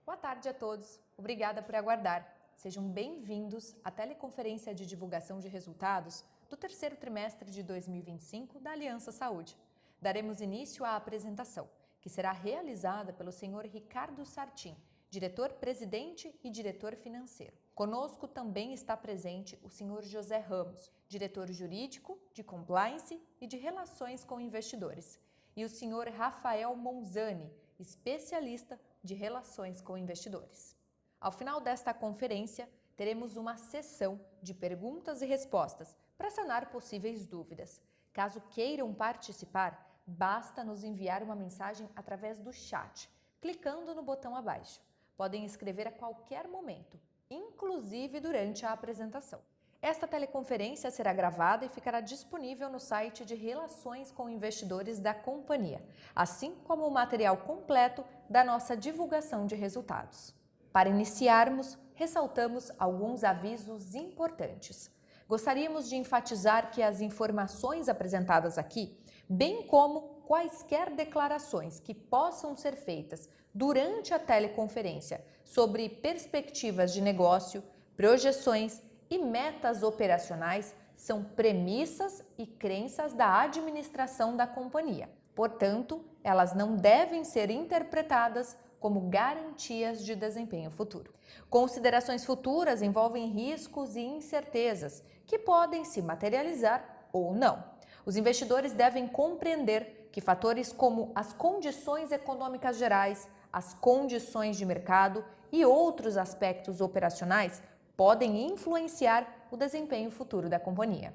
Boa tarde a todos. Obrigada por aguardar. Sejam bem-vindos à teleconferência de divulgação de resultados do terceiro trimestre de 2025 da Aliança Saúde. Daremos início à apresentação, que será realizada pelo senhor Ricardo Sartin, diretor-presidente e diretor financeiro. Conosco também está presente o senhor José Ramos, diretor jurídico, de compliance e de relações com investidores, e o senhor Rafael Monzani, especialista de relações com investidores. Ao final desta conferência, teremos uma sessão de perguntas e respostas para sanar possíveis dúvidas. Caso queiram participar, basta nos enviar uma mensagem através do chat, clicando no botão abaixo. Podem escrever a qualquer momento, inclusive durante a apresentação. Esta teleconferência será gravada e ficará disponível no site de Relações com Investidores da companhia, assim como o material completo da nossa divulgação de resultados. Para iniciarmos, ressaltamos alguns avisos importantes. Gostaríamos de enfatizar que as informações apresentadas aqui, bem como quaisquer declarações que possam ser feitas durante a teleconferência sobre perspectivas de negócio, projeções e metas operacionais são premissas e crenças da administração da companhia. Portanto, elas não devem ser interpretadas como garantias de desempenho futuro. Considerações futuras envolvem riscos e incertezas que podem se materializar ou não. Os investidores devem compreender que fatores como as condições econômicas gerais, as condições de mercado e outros aspectos operacionais podem influenciar o desempenho futuro da companhia.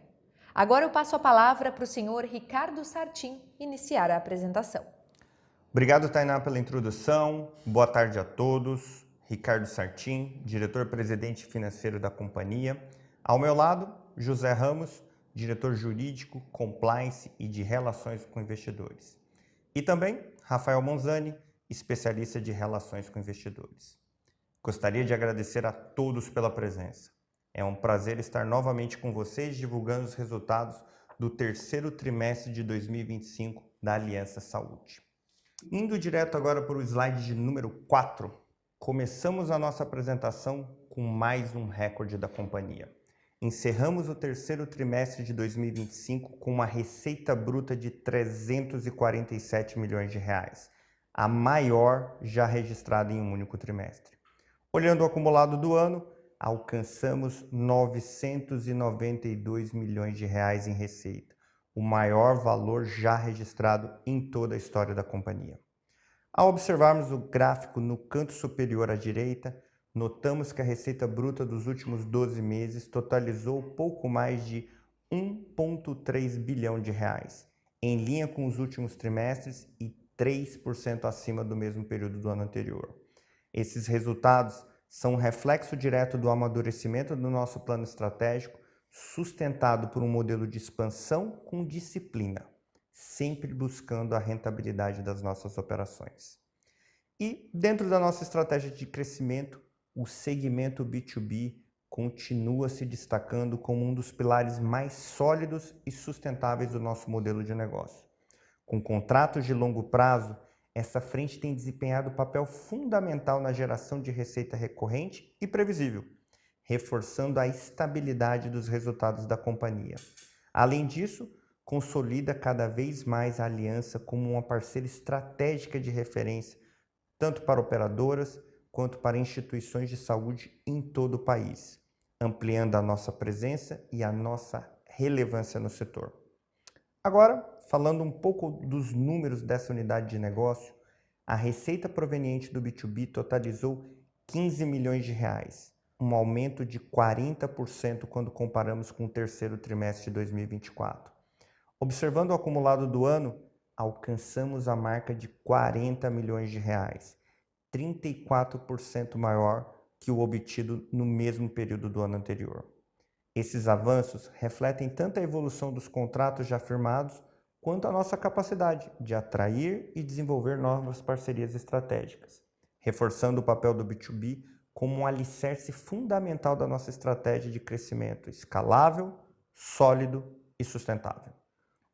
Agora eu passo a palavra para o senhor Ricardo Sartin iniciar a apresentação. Obrigado, Tainá, pela introdução. Boa tarde a todos. Ricardo Sartin, diretor-presidente financeiro da companhia. Ao meu lado, José Ramos, diretor jurídico, compliance e de relações com investidores. E também Rafael Monzani, especialista de relações com investidores. Gostaria de agradecer a todos pela presença. É um prazer estar novamente com vocês divulgando os resultados do terceiro trimestre de 2025 da Aliança Saúde. Indo direto agora para o slide de número 4, começamos a nossa apresentação com mais um recorde da companhia. Encerramos o terceiro trimestre de 2025 com uma receita bruta de 347 milhões de reais, a maior já registrada em um único trimestre. Olhando o acumulado do ano, alcançamos 992 milhões de reais em receita, o maior valor já registrado em toda a história da companhia. Ao observarmos o gráfico no canto superior à direita, notamos que a receita bruta dos últimos 12 meses totalizou pouco mais de 1,3 bilhão de reais, em linha com os últimos trimestres e 3% acima do mesmo período do ano anterior. Esses resultados são um reflexo direto do amadurecimento do nosso plano estratégico, sustentado por um modelo de expansão com disciplina, sempre buscando a rentabilidade das nossas operações. E, dentro da nossa estratégia de crescimento, o segmento B2B continua se destacando como um dos pilares mais sólidos e sustentáveis do nosso modelo de negócio. Com contratos de longo prazo, essa frente tem desempenhado papel fundamental na geração de receita recorrente e previsível, reforçando a estabilidade dos resultados da companhia. Além disso, consolida cada vez mais a aliança como uma parceira estratégica de referência, tanto para operadoras quanto para instituições de saúde em todo o país, ampliando a nossa presença e a nossa relevância no setor. Agora, falando um pouco dos números dessa unidade de negócio, a receita proveniente do B2B totalizou 15 milhões de reais, um aumento de 40% quando comparamos com o terceiro trimestre de 2024. Observando o acumulado do ano, alcançamos a marca de 40 milhões de reais, 34% maior que o obtido no mesmo período do ano anterior. Esses avanços refletem tanto a evolução dos contratos já firmados, quanto a nossa capacidade de atrair e desenvolver novas parcerias estratégicas, reforçando o papel do B2B como um alicerce fundamental da nossa estratégia de crescimento escalável, sólido e sustentável.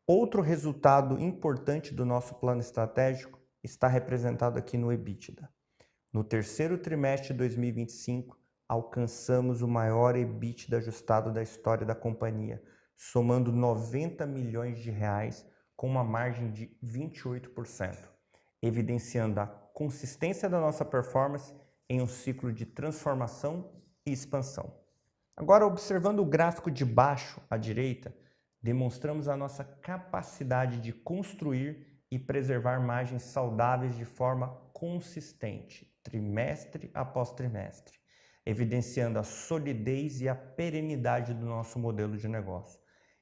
Outro resultado importante do nosso plano estratégico está representado aqui no EBITDA. No terceiro trimestre de 2025, alcançamos o maior EBITDA ajustado da história da companhia, somando 90 milhões de reais com uma margem de 28%, evidenciando a consistência da nossa performance em um ciclo de transformação e expansão. Agora, observando o gráfico de baixo à direita, demonstramos a nossa capacidade de construir e preservar margens saudáveis de forma consistente, trimestre após trimestre, evidenciando a solidez e a perenidade do nosso modelo de negócio.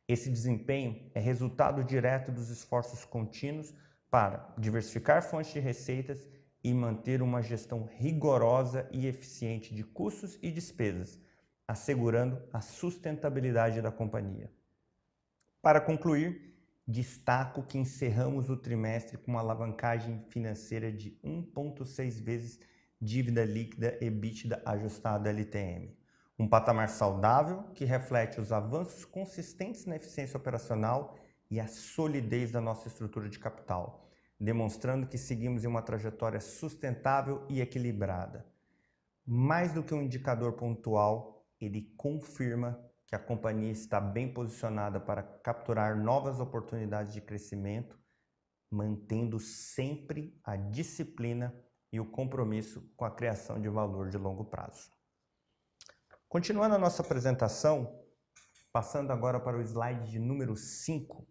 Esse desempenho é resultado direto dos esforços contínuos para diversificar fontes de receitas e manter uma gestão rigorosa e eficiente de custos e despesas, assegurando a sustentabilidade da companhia. Para concluir, destaco que encerramos o trimestre com uma alavancagem financeira de 1,6 vezes dívida líquida EBITDA ajustada LTM. Um patamar saudável que reflete os avanços consistentes na eficiência operacional e a solidez da nossa estrutura de capital, demonstrando que seguimos em uma trajetória sustentável e equilibrada. Mais do que um indicador pontual, ele confirma que a companhia está bem posicionada para capturar novas oportunidades de crescimento, mantendo sempre a disciplina e o compromisso com a criação de valor de longo prazo. Continuando a nossa apresentação, passando agora para o slide de número 5,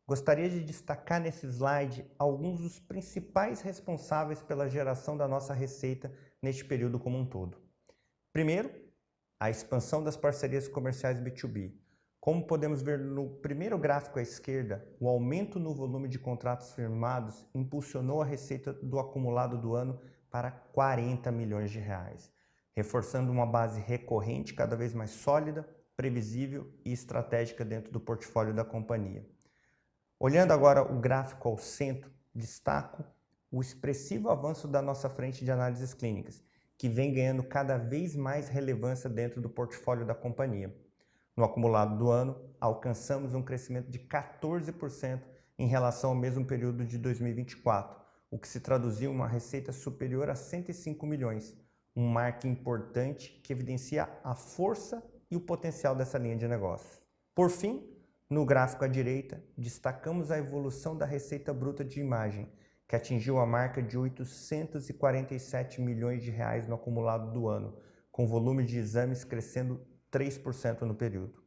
gostaria de destacar nesse slide alguns dos principais responsáveis pela geração da nossa receita neste período como um todo. Primeiro, a expansão das parcerias comerciais B2B. Como podemos ver no primeiro gráfico à esquerda, o aumento no volume de contratos firmados impulsionou a receita do acumulado do ano para 40 milhões de reais, reforçando uma base recorrente cada vez mais sólida, previsível e estratégica dentro do portfólio da companhia. Olhando agora o gráfico ao centro, destaco o expressivo avanço da nossa frente de análises clínicas, que vem ganhando cada vez mais relevância dentro do portfólio da companhia. No acumulado do ano, alcançamos um crescimento de 14% em relação ao mesmo período de 2024, o que se traduziu em uma receita superior a 105 milhões, um marco importante que evidencia a força e o potencial dessa linha de negócio. Por fim, no gráfico à direita, destacamos a evolução da receita bruta de imagem, que atingiu a marca de 847 milhões de reais no acumulado do ano, com volume de exames crescendo 3% no período.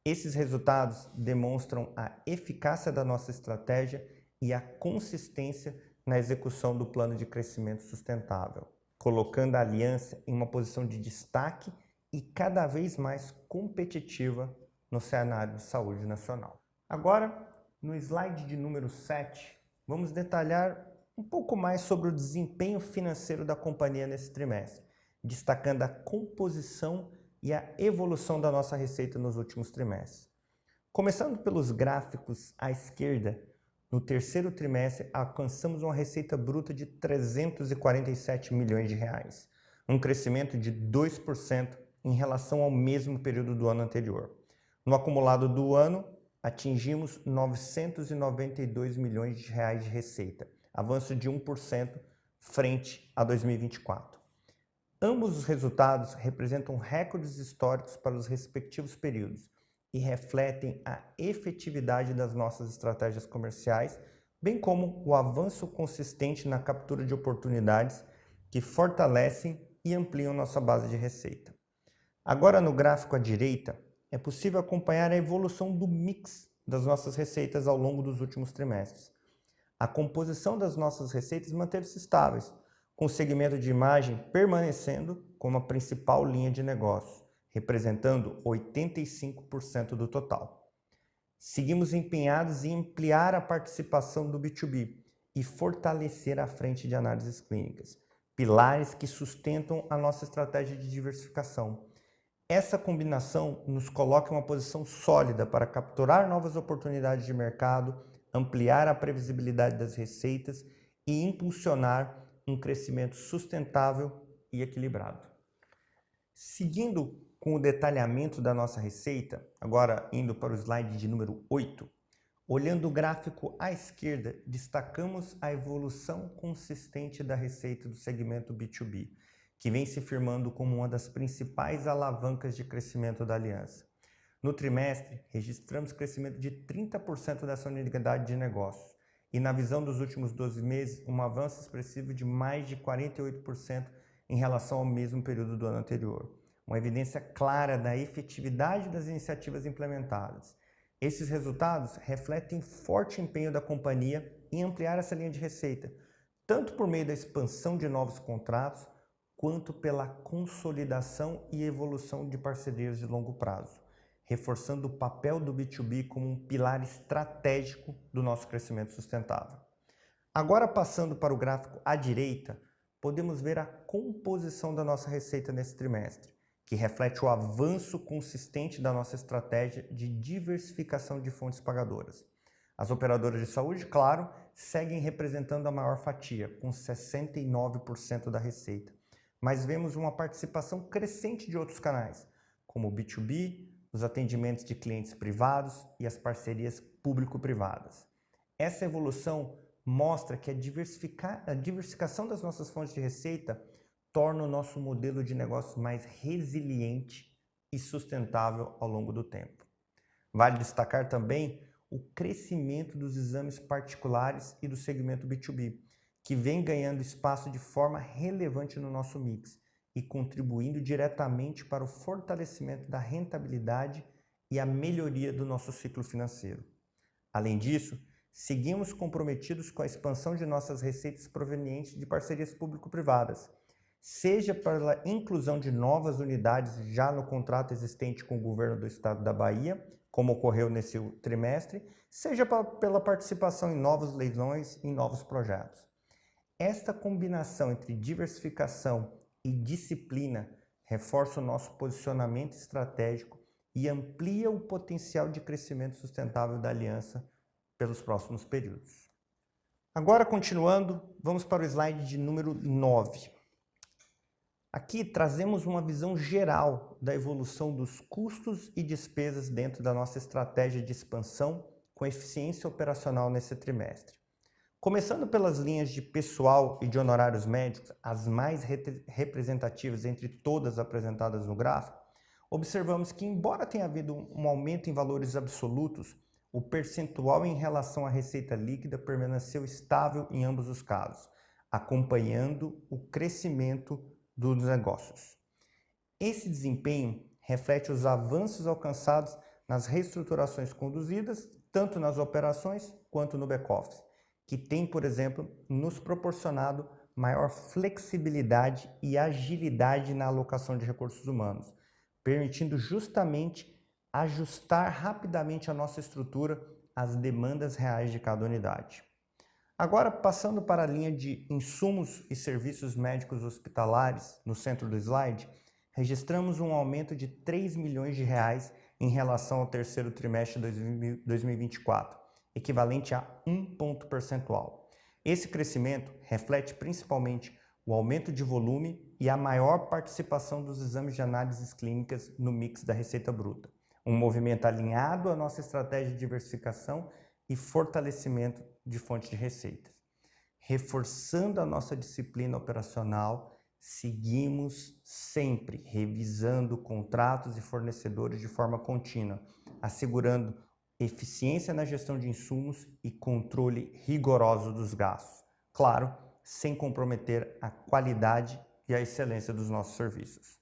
Esses resultados demonstram a eficácia da nossa estratégia e a consistência na execução do plano de crescimento sustentável, colocando a Aliança em uma posição de destaque e cada vez mais competitiva no cenário de saúde nacional. Agora, no slide de número 7, vamos detalhar um pouco mais sobre o desempenho financeiro da companhia nesse trimestre, destacando a composição e a evolução da nossa receita nos últimos trimestres. Começando pelos gráficos à esquerda, no terceiro trimestre alcançamos uma receita bruta de 347 milhões de reais, um crescimento de 2% em relação ao mesmo período do ano anterior. No acumulado do ano, atingimos 992 milhões de reais de receita, avanço de 1% frente a 2024. Ambos os resultados representam recordes históricos para os respectivos períodos e refletem a efetividade das nossas estratégias comerciais, bem como o avanço consistente na captura de oportunidades que fortalecem e ampliam nossa base de receita. Agora, no gráfico à direita, é possível acompanhar a evolução do mix das nossas receitas ao longo dos últimos trimestres. A composição das nossas receitas manteve-se estáveis, com o segmento de imagem permanecendo como a principal linha de negócio, representando 85% do total. Seguimos empenhados em ampliar a participação do B2B e fortalecer a frente de análises clínicas, pilares que sustentam a nossa estratégia de diversificação. Essa combinação nos coloca em uma posição sólida para capturar novas oportunidades de mercado, ampliar a previsibilidade das receitas e impulsionar um crescimento sustentável e equilibrado. Seguindo com o detalhamento da nossa receita, agora indo para o slide de número 8, Olhando o gráfico à esquerda, destacamos a evolução consistente da receita do segmento B2B, que vem se firmando como uma das principais alavancas de crescimento da aliança. No trimestre, registramos crescimento de 30% dessa unidade de negócios e, na visão dos últimos 12 meses, um avanço expressivo de mais de 48% em relação ao mesmo período do ano anterior. Uma evidência clara da efetividade das iniciativas implementadas. Esses resultados refletem forte empenho da companhia em ampliar essa linha de receita, tanto por meio da expansão de novos contratos, quanto pela consolidação e evolução de parcerias de longo prazo, reforçando o papel do B2B como um pilar estratégico do nosso crescimento sustentável. Agora, passando para o gráfico à direita, podemos ver a composição da nossa receita nesse trimestre, que reflete o avanço consistente da nossa estratégia de diversificação de fontes pagadoras. As operadoras de saúde, claro, seguem representando a maior fatia, com 69% da receita, mas vemos uma participação crescente de outros canais, como o B2B, os atendimentos de clientes privados e as parcerias público-privadas. Essa evolução mostra que a diversificação das nossas fontes de receita torna o nosso modelo de negócio mais resiliente e sustentável ao longo do tempo. Vale destacar também o crescimento dos exames particulares e do segmento B2B, que vem ganhando espaço de forma relevante no nosso mix e contribuindo diretamente para o fortalecimento da rentabilidade e a melhoria do nosso ciclo financeiro. Além disso, seguimos comprometidos com a expansão de nossas receitas provenientes de parcerias público-privadas, seja pela inclusão de novas unidades já no contrato existente com o governo do estado da Bahia, como ocorreu nesse trimestre, seja pela participação em novos leilões e novos projetos. Esta combinação entre diversificação e disciplina reforça o nosso posicionamento estratégico e amplia o potencial de crescimento sustentável da aliança pelos próximos períodos. Agora, continuando, vamos para o slide de número 9. Aqui trazemos uma visão geral da evolução dos custos e despesas dentro da nossa estratégia de expansão com eficiência operacional nesse trimestre. Começando pelas linhas de pessoal e de honorários médicos, as mais representativas entre todas apresentadas no gráfico, observamos que, embora tenha havido um aumento em valores absolutos, o percentual em relação à receita líquida permaneceu estável em ambos os casos, acompanhando o crescimento dos negócios. Esse desempenho reflete os avanços alcançados nas reestruturações conduzidas, tanto nas operações quanto no back-office, que tem, por exemplo, nos proporcionado maior flexibilidade e agilidade na alocação de recursos humanos, permitindo justamente ajustar rapidamente a nossa estrutura às demandas reais de cada unidade. Agora, passando para a linha de insumos e serviços médicos hospitalares, no centro do slide, registramos um aumento de R$ 3 milhões em relação ao terceiro trimestre de 2024, equivalente a 1 ponto percentual. Esse crescimento reflete principalmente o aumento de volume e a maior participação dos exames de análises clínicas no mix da receita bruta, um movimento alinhado à nossa estratégia de diversificação e fortalecimento de fontes de receitas. Reforçando a nossa disciplina operacional, seguimos sempre revisando contratos e fornecedores de forma contínua, assegurando eficiência na gestão de insumos e controle rigoroso dos gastos. Claro, sem comprometer a qualidade e a excelência dos nossos serviços.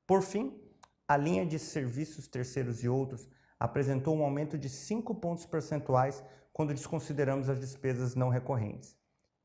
Por fim, a linha de serviços terceiros e outros apresentou um aumento de 5 pontos percentuais quando desconsideramos as despesas não recorrentes.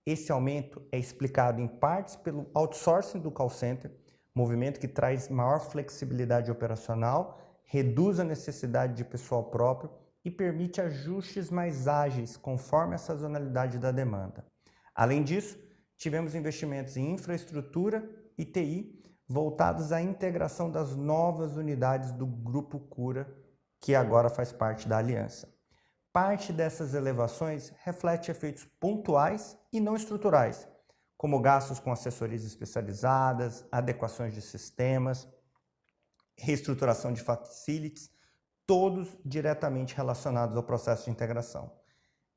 Esse aumento é explicado em partes pelo outsourcing do call center, movimento que traz maior flexibilidade operacional, reduz a necessidade de pessoal próprio e permite ajustes mais ágeis conforme a sazonalidade da demanda. Além disso, tivemos investimentos em infraestrutura e TI voltados à integração das novas unidades do Grupo Cura, que agora faz parte da aliança. Parte dessas elevações reflete efeitos pontuais e não estruturais, como gastos com assessorias especializadas, adequações de sistemas, reestruturação de facilities, todos diretamente relacionados ao processo de integração.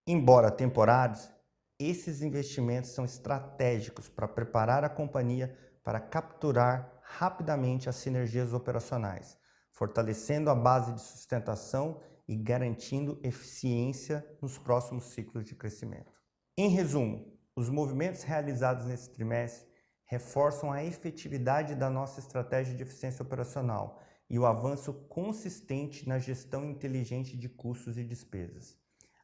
Embora temporários, esses investimentos são estratégicos para preparar a companhia para capturar rapidamente as sinergias operacionais, fortalecendo a base de sustentação e garantindo eficiência nos próximos ciclos de crescimento. Em resumo, os movimentos realizados nesse trimestre reforçam a efetividade da nossa estratégia de eficiência operacional e o avanço consistente na gestão inteligente de custos e despesas.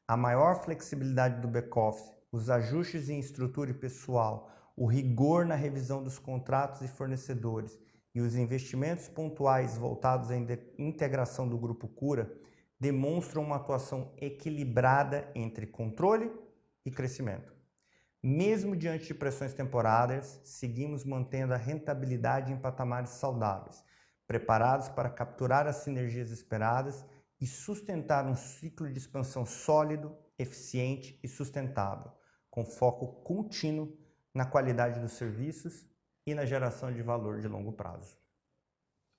A maior flexibilidade do back-office, os ajustes em estrutura e pessoal, o rigor na revisão dos contratos e fornecedores e os investimentos pontuais voltados à integração do Grupo Cura demonstram uma atuação equilibrada entre controle e crescimento. Mesmo diante de pressões temporárias, seguimos mantendo a rentabilidade em patamares saudáveis, preparados para capturar as sinergias esperadas e sustentar um ciclo de expansão sólido, eficiente e sustentável, com foco contínuo na qualidade dos serviços e na geração de valor de longo prazo.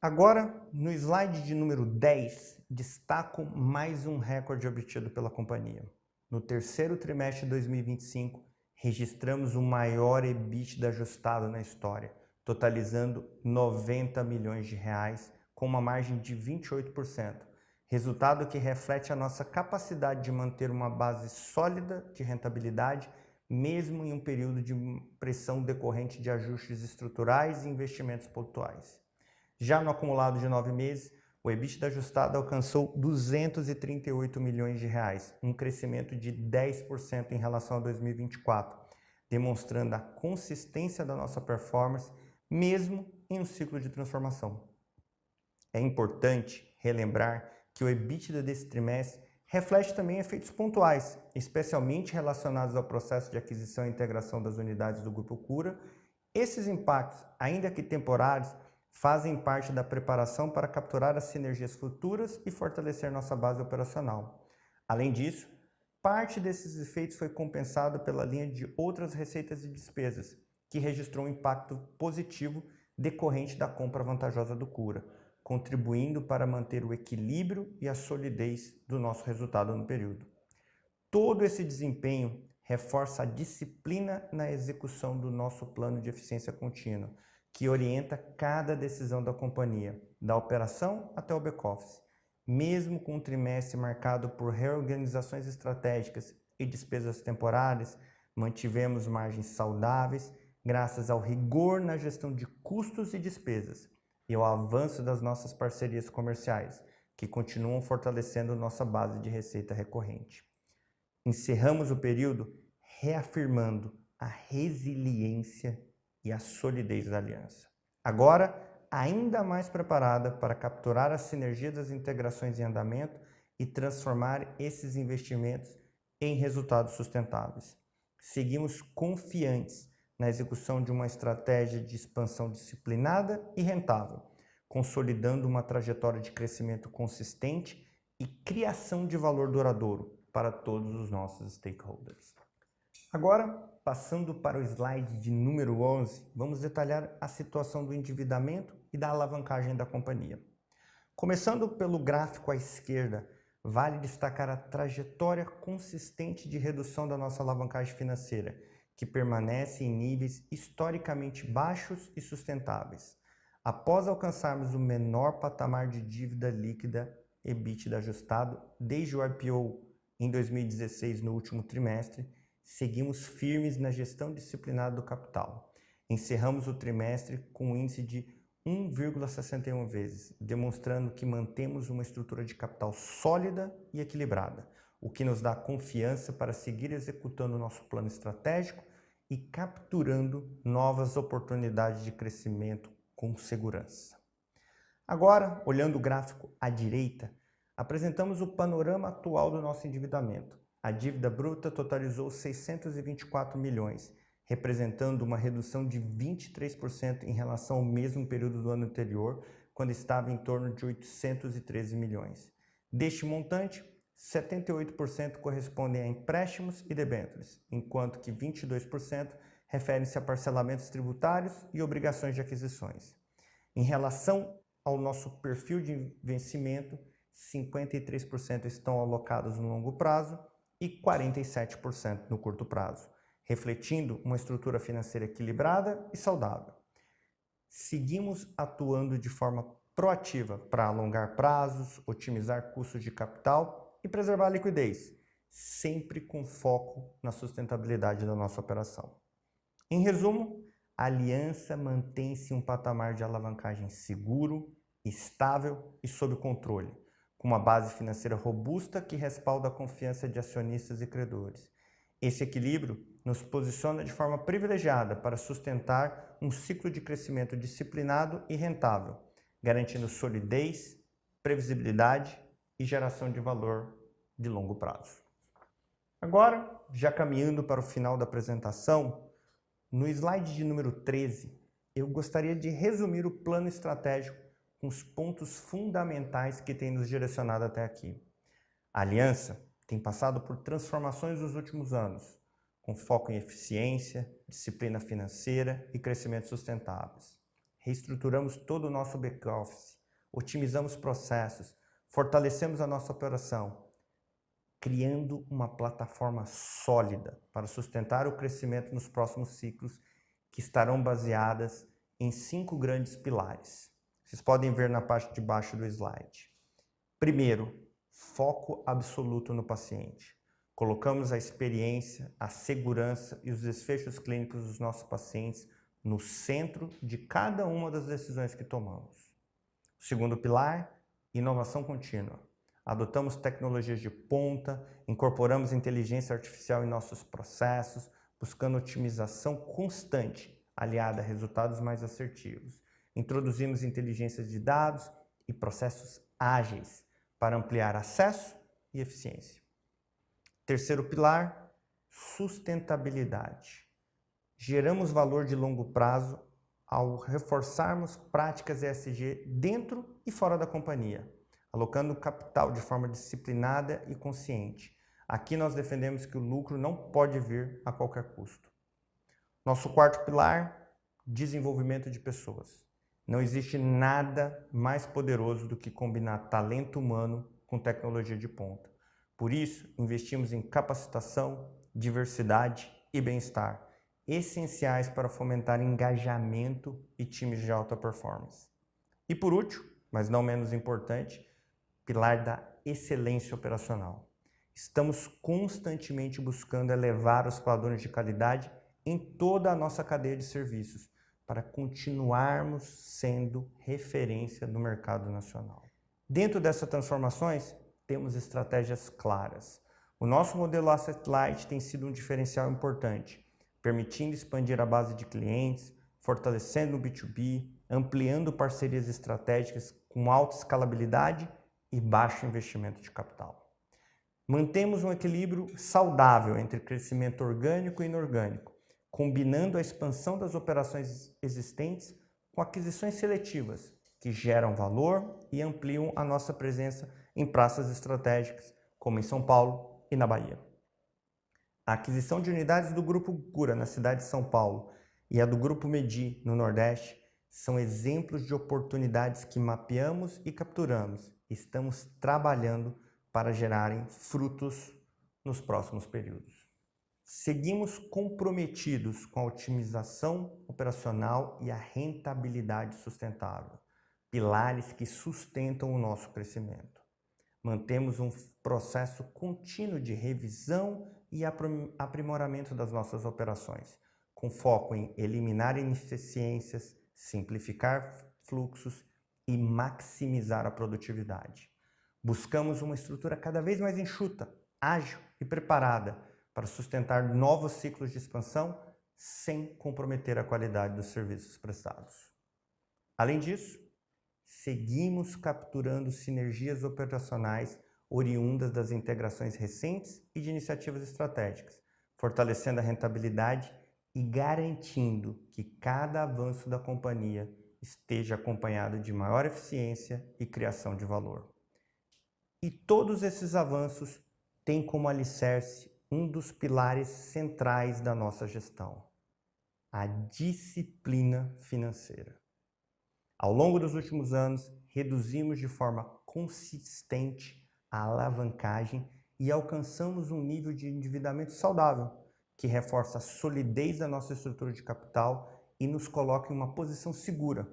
Agora, no slide de número 10, destaco mais um recorde obtido pela companhia. No terceiro trimestre de 2025, registramos o maior EBITDA ajustado na história, totalizando 90 milhões de reais, com uma margem de 28%, resultado que reflete a nossa capacidade de manter uma base sólida de rentabilidade, mesmo em um período de pressão decorrente de ajustes estruturais e investimentos pontuais. Já no acumulado de 9 meses, o EBITDA ajustado alcançou 238 milhões de reais, um crescimento de 10% em relação a 2024, demonstrando a consistência da nossa performance, mesmo em um ciclo de transformação. É importante relembrar que o EBITDA desse trimestre reflete também efeitos pontuais, especialmente relacionados ao processo de aquisição e integração das unidades do Grupo Cura. Esses impactos, ainda que temporários, fazem parte da preparação para capturar as sinergias futuras e fortalecer nossa base operacional. Além disso, parte desses efeitos foi compensado pela linha de outras receitas e despesas, que registrou um impacto positivo decorrente da compra vantajosa do Cura, contribuindo para manter o equilíbrio e a solidez do nosso resultado no período. Todo esse desempenho reforça a disciplina na execução do nosso plano de eficiência contínua, que orienta cada decisão da companhia, da operação até o back-office. Mesmo com um trimestre marcado por reorganizações estratégicas e despesas temporárias, mantivemos margens saudáveis graças ao rigor na gestão de custos e despesas e ao avanço das nossas parcerias comerciais, que continuam fortalecendo nossa base de receita recorrente. Encerramos o período reafirmando a resiliência e a solidez da aliança. Agora, ainda mais preparada para capturar a sinergia das integrações em andamento e transformar esses investimentos em resultados sustentáveis. Seguimos confiantes na execução de uma estratégia de expansão disciplinada e rentável, consolidando uma trajetória de crescimento consistente e criação de valor duradouro para todos os nossos stakeholders. Agora, passando para o slide de número 11, vamos detalhar a situação do endividamento e da alavancagem da companhia. Começando pelo gráfico à esquerda, vale destacar a trajetória consistente de redução da nossa alavancagem financeira, que permanece em níveis historicamente baixos e sustentáveis. Após alcançarmos o menor patamar de dívida líquida EBITDA ajustado desde o IPO em 2016 no último trimestre, seguimos firmes na gestão disciplinada do capital. Encerramos o trimestre com um índice de 1,61 vezes, demonstrando que mantemos uma estrutura de capital sólida e equilibrada, o que nos dá confiança para seguir executando o nosso plano estratégico e capturando novas oportunidades de crescimento com segurança. Agora, olhando o gráfico à direita, apresentamos o panorama atual do nosso endividamento. A dívida bruta totalizou 624 milhões, representando uma redução de 23% em relação ao mesmo período do ano anterior, quando estava em torno de 813 milhões. Deste montante, 78% correspondem a empréstimos e debêntures, enquanto que 22% referem-se a parcelamentos tributários e obrigações de aquisições. Em relação ao nosso perfil de vencimento, 53% estão alocados no longo prazo e 47% no curto prazo, refletindo uma estrutura financeira equilibrada e saudável. Seguimos atuando de forma proativa para alongar prazos, otimizar custos de capital e preservar a liquidez, sempre com foco na sustentabilidade da nossa operação. Em resumo, a Aliança mantém-se em um patamar de alavancagem seguro, estável e sob controle, com uma base financeira robusta que respalda a confiança de acionistas e credores. Esse equilíbrio nos posiciona de forma privilegiada para sustentar um ciclo de crescimento disciplinado e rentável, garantindo solidez, previsibilidade e geração de valor de longo prazo. Agora, já caminhando para o final da apresentação, no slide de número 13, eu gostaria de resumir o plano estratégico com os pontos fundamentais que tem nos direcionado até aqui. A Aliança tem passado por transformações nos últimos anos, com foco em eficiência, disciplina financeira e crescimento sustentáveis. Reestruturamos todo o nosso back-office, otimizamos processos, fortalecemos a nossa operação, criando uma plataforma sólida para sustentar o crescimento nos próximos ciclos, que estarão baseadas em 5 grandes pilares. Vocês podem ver na parte de baixo do slide. Primeiro, foco absoluto no paciente. Colocamos a experiência, a segurança e os desfechos clínicos dos nossos pacientes no centro de cada uma das decisões que tomamos. O segundo pilar, inovação contínua. Adotamos tecnologias de ponta, incorporamos inteligência artificial em nossos processos, buscando otimização constante, aliada a resultados mais assertivos. Introduzimos inteligência de dados e processos ágeis para ampliar acesso e eficiência. Terceiro pilar, sustentabilidade. Geramos valor de longo prazo ao reforçarmos práticas ESG dentro e fora da companhia, alocando capital de forma disciplinada e consciente. Aqui nós defendemos que o lucro não pode vir a qualquer custo. Nosso quarto pilar, desenvolvimento de pessoas. Não existe nada mais poderoso do que combinar talento humano com tecnologia de ponta. Por isso, investimos em capacitação, diversidade e bem-estar, essenciais para fomentar engajamento e times de alta performance. E por último, mas não menos importante, pilar da excelência operacional. Estamos constantemente buscando elevar os padrões de qualidade em toda a nossa cadeia de serviços, para continuarmos sendo referência no mercado nacional. Dentro dessas transformações, temos estratégias claras. O nosso modelo Asset Light tem sido um diferencial importante, permitindo expandir a base de clientes, fortalecendo o B2B, ampliando parcerias estratégicas com alta escalabilidade e baixo investimento de capital. Mantemos um equilíbrio saudável entre crescimento orgânico e inorgânico, combinando a expansão das operações existentes com aquisições seletivas, que geram valor e ampliam a nossa presença em praças estratégicas, como em São Paulo e na Bahia. A aquisição de unidades do Grupo Gura na cidade de São Paulo e a do Grupo Medi no Nordeste são exemplos de oportunidades que mapeamos e capturamos. Estamos trabalhando para gerarem frutos nos próximos períodos. Seguimos comprometidos com a otimização operacional e a rentabilidade sustentável, pilares que sustentam o nosso crescimento. Mantemos um processo contínuo de revisão e aprimoramento das nossas operações, com foco em eliminar ineficiências, simplificar fluxos e maximizar a produtividade. Buscamos uma estrutura cada vez mais enxuta, ágil e preparada para sustentar novos ciclos de expansão sem comprometer a qualidade dos serviços prestados. Além disso, seguimos capturando sinergias operacionais oriundas das integrações recentes e de iniciativas estratégicas, fortalecendo a rentabilidade e garantindo que cada avanço da companhia esteja acompanhado de maior eficiência e criação de valor. E todos esses avanços têm como alicerce um dos pilares centrais da nossa gestão, a disciplina financeira. Ao longo dos últimos anos, reduzimos de forma consistente a alavancagem e alcançamos um nível de endividamento saudável, que reforça a solidez da nossa estrutura de capital e nos coloca em uma posição segura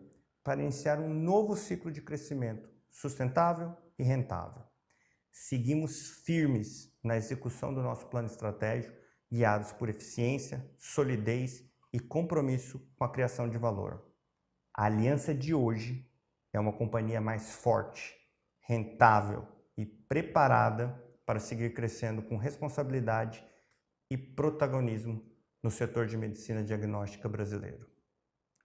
para iniciar um novo ciclo de crescimento sustentável e rentável. Seguimos firmes na execução do nosso plano estratégico, guiados por eficiência, solidez e compromisso com a criação de valor. A aliança de hoje é uma companhia mais forte, rentável e preparada para seguir crescendo com responsabilidade e protagonismo no setor de medicina diagnóstica brasileiro.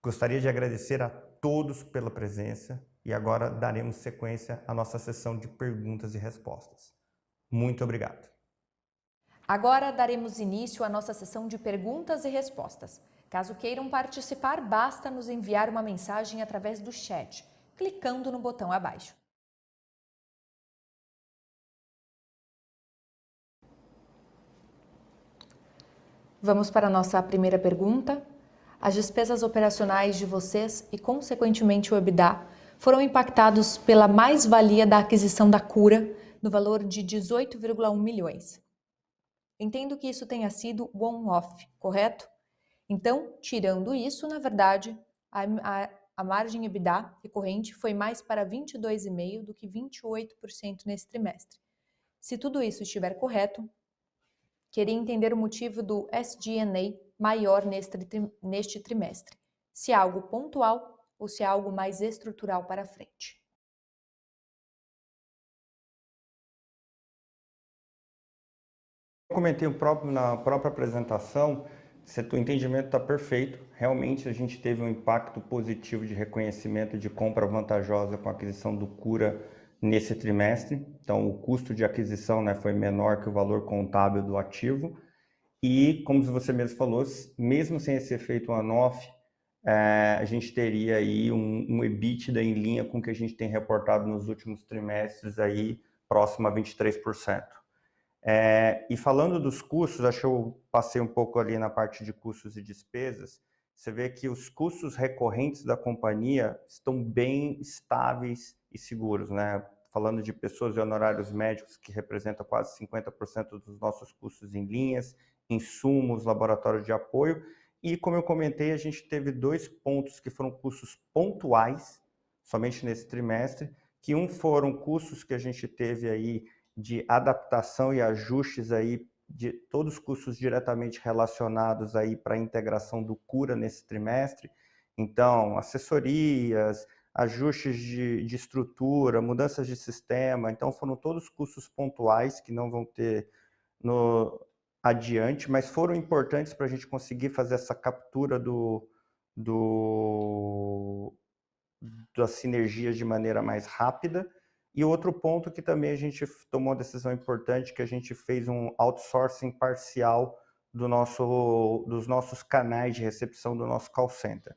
Gostaria de agradecer a todos pela presença e agora daremos sequência à nossa sessão de perguntas e respostas. Muito obrigado. Agora daremos início à nossa sessão de perguntas e respostas. Caso queiram participar, basta nos enviar uma mensagem através do chat, clicando no botão abaixo. Vamos para a nossa primeira pergunta. As despesas operacionais de vocês e, consequentemente, o EBITDA foram impactados pela mais-valia da aquisição da Cura, no valor de 18,1 milhões. Entendo que isso tenha sido one-off, correto? Então, tirando isso, na verdade, a margem EBITDA recorrente foi mais para 22,5% do que 28% nesse trimestre. Se tudo isso estiver correto, queria entender o motivo do SG&A maior neste trimestre, se é algo pontual ou se é algo mais estrutural para frente. Eu comentei na própria apresentação, o entendimento está perfeito. Realmente a gente teve um impacto positivo de reconhecimento de compra vantajosa com a aquisição do Cura nesse trimestre. Então o custo de aquisição, né, foi menor que o valor contábil do ativo. E, como você mesmo falou, mesmo sem esse efeito on-off, a gente teria aí um EBITDA em linha com o que a gente tem reportado nos últimos trimestres, aí, próximo a 23%. E falando dos custos, acho que eu passei um pouco ali na parte de custos e despesas. Você vê que os custos recorrentes da companhia estão bem estáveis e seguros, né? Falando de pessoas e honorários médicos, que representam quase 50% dos nossos custos em linhas, insumos, laboratórios de apoio. E, como eu comentei, a gente teve 2 pontos que foram custos pontuais, somente nesse trimestre, que foram custos que a gente teve aí de adaptação e ajustes aí de todos os custos diretamente relacionados aí para a integração do Cura nesse trimestre. Então, assessorias, ajustes de estrutura, mudanças de sistema. Então, foram todos custos pontuais que não vão ter adiante, mas foram importantes para a gente conseguir fazer essa captura das sinergias de maneira mais rápida. E outro ponto que também a gente tomou uma decisão importante, que a gente fez um outsourcing parcial dos nossos canais de recepção do nosso call center.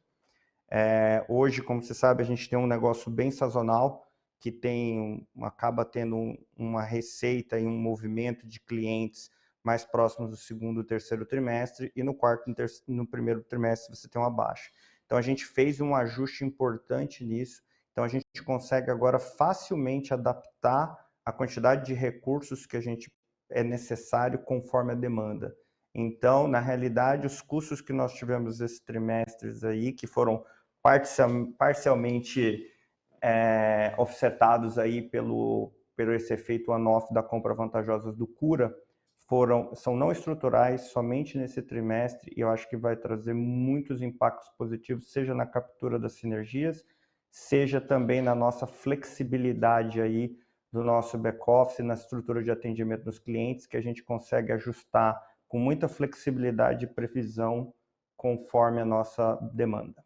Hoje, como você sabe, a gente tem um negócio bem sazonal, que acaba tendo uma receita e um movimento de clientes mais próximos do segundo e terceiro trimestre, e no primeiro trimestre você tem uma baixa. Então a gente fez um ajuste importante nisso, então a gente consegue agora facilmente adaptar a quantidade de recursos que é necessário conforme a demanda. Então, na realidade, os custos que nós tivemos esses trimestres aí, que foram parcialmente offsetados aí pelo esse efeito on-off da compra vantajosa do Cura, são não estruturais, somente nesse trimestre, e eu acho que vai trazer muitos impactos positivos, seja na captura das sinergias, seja também na nossa flexibilidade aí do nosso back-office, na estrutura de atendimento dos clientes, que a gente consegue ajustar com muita flexibilidade e previsão conforme a nossa demanda.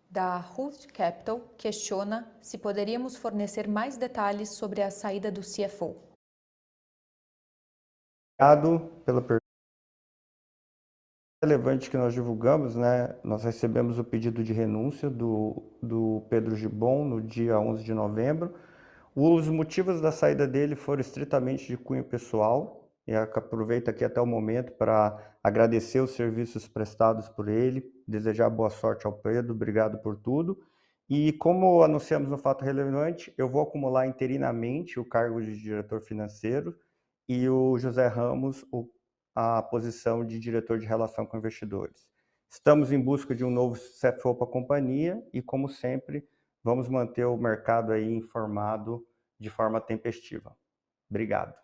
Da Root Capital questiona se poderíamos fornecer mais detalhes sobre a saída do CFO. Obrigado pela pergunta relevante que nós divulgamos, né? Nós recebemos o pedido de renúncia do Pedro Gibbon no dia 11 de novembro. Os motivos da saída dele foram estritamente de cunho pessoal, e aproveito aqui até o momento para agradecer os serviços prestados por ele, desejar boa sorte ao Pedro, obrigado por tudo. E como anunciamos no fato relevante, eu vou acumular interinamente o cargo de diretor financeiro e o José Ramos a posição de diretor de relação com investidores. Estamos em busca de um novo CFO para a companhia e, como sempre, vamos manter o mercado aí informado de forma tempestiva. Obrigado.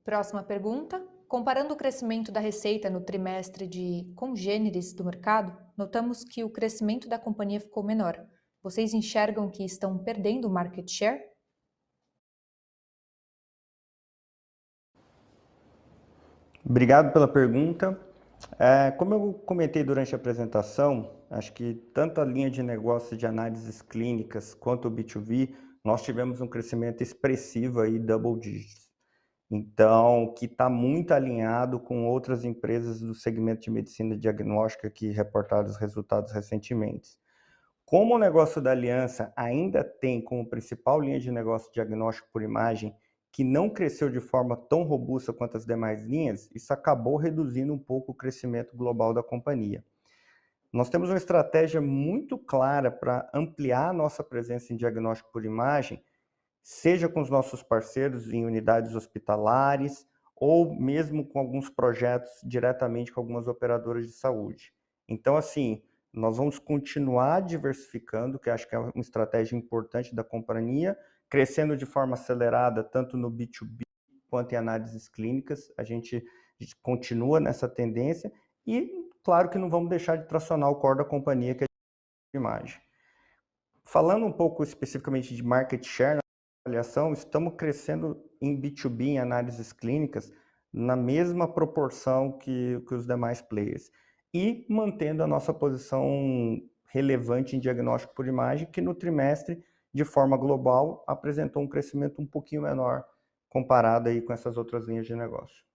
Próxima pergunta. Comparando o crescimento da receita no trimestre de congêneres do mercado, notamos que o crescimento da companhia ficou menor. Vocês enxergam que estão perdendo market share? Obrigado pela pergunta. Como eu comentei durante a apresentação, acho que tanto a linha de negócio de análises clínicas quanto o B2B, nós tivemos um crescimento expressivo aí, double digits. Então, que está muito alinhado com outras empresas do segmento de medicina diagnóstica que reportaram os resultados recentemente. Como o negócio da Aliança ainda tem como principal linha de negócio diagnóstico por imagem, que não cresceu de forma tão robusta quanto as demais linhas, isso acabou reduzindo um pouco o crescimento global da companhia. Nós temos uma estratégia muito clara para ampliar a nossa presença em diagnóstico por imagem, seja com os nossos parceiros em unidades hospitalares ou mesmo com alguns projetos diretamente com algumas operadoras de saúde. Então, assim, nós vamos continuar diversificando, que acho que é uma estratégia importante da companhia, crescendo de forma acelerada, tanto no B2B quanto em análises clínicas. A gente continua nessa tendência e, claro, que não vamos deixar de tracionar o core da companhia, que é a imagem. Falando um pouco especificamente de market share na avaliação, estamos crescendo em B2B, em análises clínicas, na mesma proporção que os demais players. E mantendo a nossa posição relevante em diagnóstico por imagem, que no trimestre, de forma global, apresentou um crescimento um pouquinho menor comparado aí com essas outras linhas de negócio.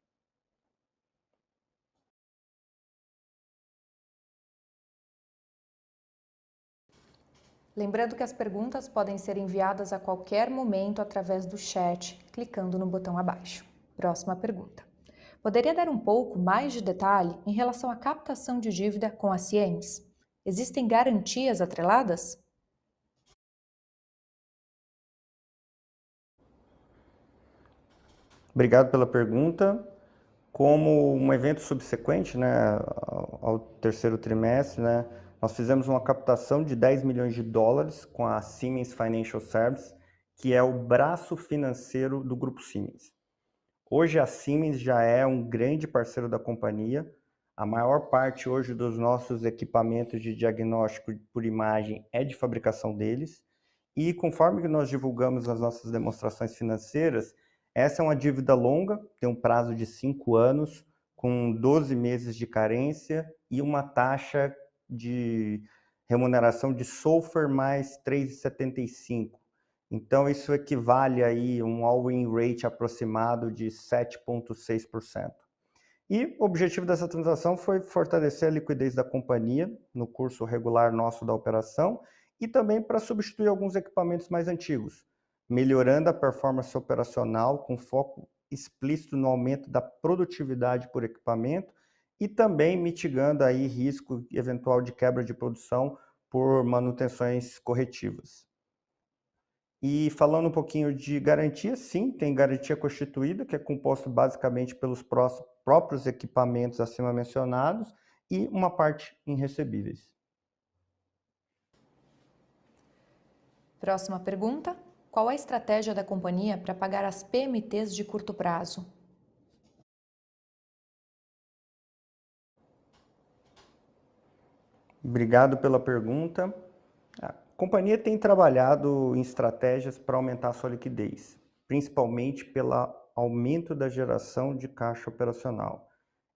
Lembrando que as perguntas podem ser enviadas a qualquer momento através do chat, clicando no botão abaixo. Próxima pergunta. Poderia dar um pouco mais de detalhe em relação à captação de dívida com a Siemens? Existem garantias atreladas? Obrigado pela pergunta. Como um evento subsequente, né, ao terceiro trimestre, né, nós fizemos uma captação de 10 milhões de dólares com a Siemens Financial Services, que é o braço financeiro do Grupo Siemens. Hoje a Siemens já é um grande parceiro da companhia. A maior parte hoje dos nossos equipamentos de diagnóstico por imagem é de fabricação deles. E conforme nós divulgamos as nossas demonstrações financeiras, essa é uma dívida longa, tem um prazo de 5 anos, com 12 meses de carência e uma taxa de remuneração de SOFR mais 3,75. Então, isso equivale aí a um all-in rate aproximado de 7,6%. E o objetivo dessa transação foi fortalecer a liquidez da companhia no curso regular nosso da operação e também para substituir alguns equipamentos mais antigos, melhorando a performance operacional com foco explícito no aumento da produtividade por equipamento e também mitigando aí risco eventual de quebra de produção por manutenções corretivas. E falando um pouquinho de garantia, sim, tem garantia constituída, que é composto basicamente pelos próprios equipamentos acima mencionados e uma parte em recebíveis. Próxima pergunta. Qual a estratégia da companhia para pagar as PMTs de curto prazo? Obrigado pela pergunta. A companhia tem trabalhado em estratégias para aumentar a sua liquidez, principalmente pelo aumento da geração de caixa operacional.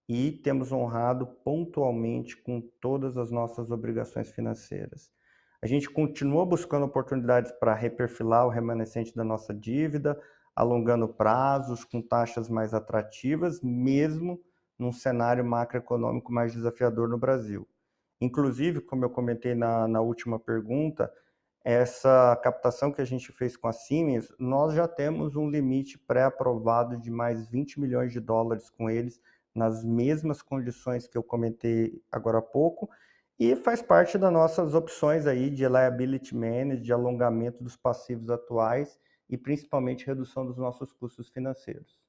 E temos honrado pontualmente com todas as nossas obrigações financeiras. A gente continua buscando oportunidades para reperfilar o remanescente da nossa dívida, alongando prazos com taxas mais atrativas, mesmo num cenário macroeconômico mais desafiador no Brasil. Inclusive, como eu comentei na última pergunta, essa captação que a gente fez com a Siemens, nós já temos um limite pré-aprovado de mais 20 milhões de dólares com eles nas mesmas condições que eu comentei agora há pouco, e faz parte das nossas opções aí de liability management, de alongamento dos passivos atuais e principalmente redução dos nossos custos financeiros.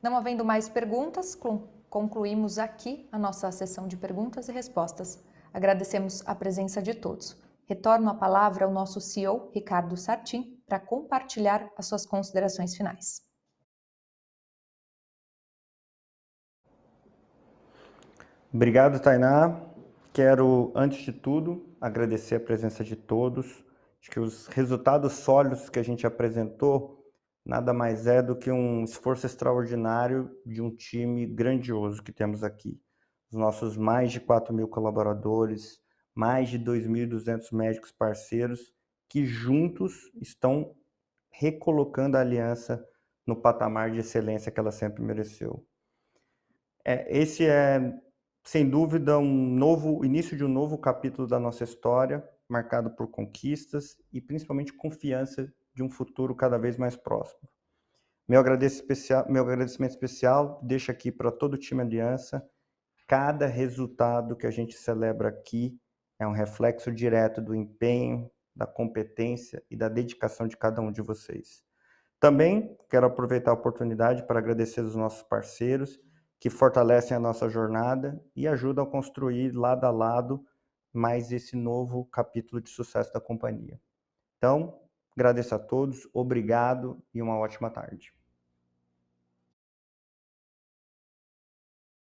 Não havendo mais perguntas, concluímos aqui a nossa sessão de perguntas e respostas. Agradecemos a presença de todos. Retorno a palavra ao nosso CEO, Ricardo Sartin, para compartilhar as suas considerações finais. Obrigado, Tainá. Quero, antes de tudo, agradecer a presença de todos. Acho que os resultados sólidos que a gente apresentou nada mais é do que um esforço extraordinário de um time grandioso que temos aqui. Os nossos mais de 4.000 colaboradores, mais de 2.200 médicos parceiros, que juntos estão recolocando a Aliança no patamar de excelência que ela sempre mereceu. Esse é, sem dúvida, início de um novo capítulo da nossa história, marcado por conquistas e principalmente confiança de um futuro cada vez mais próximo. Meu agradecimento especial deixo aqui para todo o time Aliança. Cada resultado que a gente celebra aqui é um reflexo direto do empenho, da competência e da dedicação de cada um de vocês. Também quero aproveitar a oportunidade para agradecer os nossos parceiros que fortalecem a nossa jornada e ajudam a construir lado a lado mais esse novo capítulo de sucesso da companhia. Então, agradeço a todos, obrigado e uma ótima tarde.